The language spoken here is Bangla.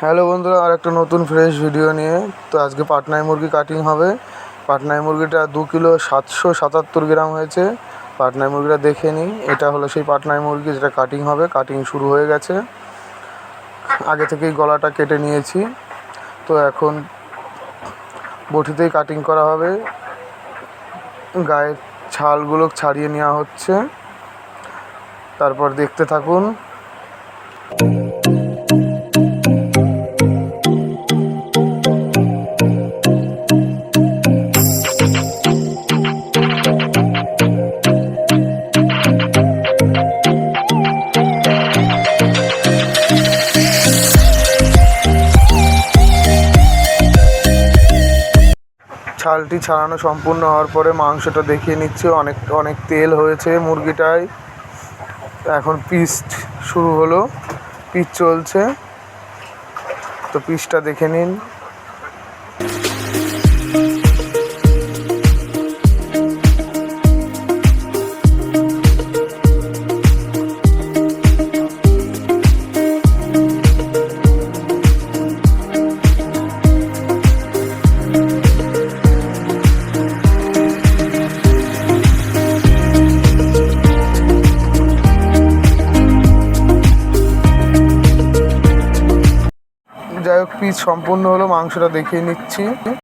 হ্যালো বন্ধুরা, আর একটা নতুন ফ্রেশ ভিডিও নিয়ে। তো আজকে পাটনাই মুরগি কাটিং হবে। পাটনাই মুরগিটা 2 কিলো 777 গ্রাম হয়েছে। পাটনাই মুরগিটা দেখে নিই। এটা হলো সেই পাটনাই মুরগি যেটা কাটিং হবে। কাটিং শুরু হয়ে গেছে, আগে থেকেই গলাটা কেটে নিয়েছি। তো এখন বটিতেই কাটিং করা হবে। গায়ের ছালগুলো ছাড়িয়ে নেওয়া হচ্ছে। তারপর দেখতে থাকুন। ছালটি ছাড়ানো সম্পূর্ণ হওয়ার পরে মাংসটা দেখিয়ে নিচ্ছে। অনেক তেল হয়েছে মুরগিটায়। এখন পিস শুরু হলো, পিস চলছে। তো পিসটা দেখে নিন। যাই হোক, পিস সম্পূর্ণ হলো, মাংসটা দেখিয়ে নিচ্ছি।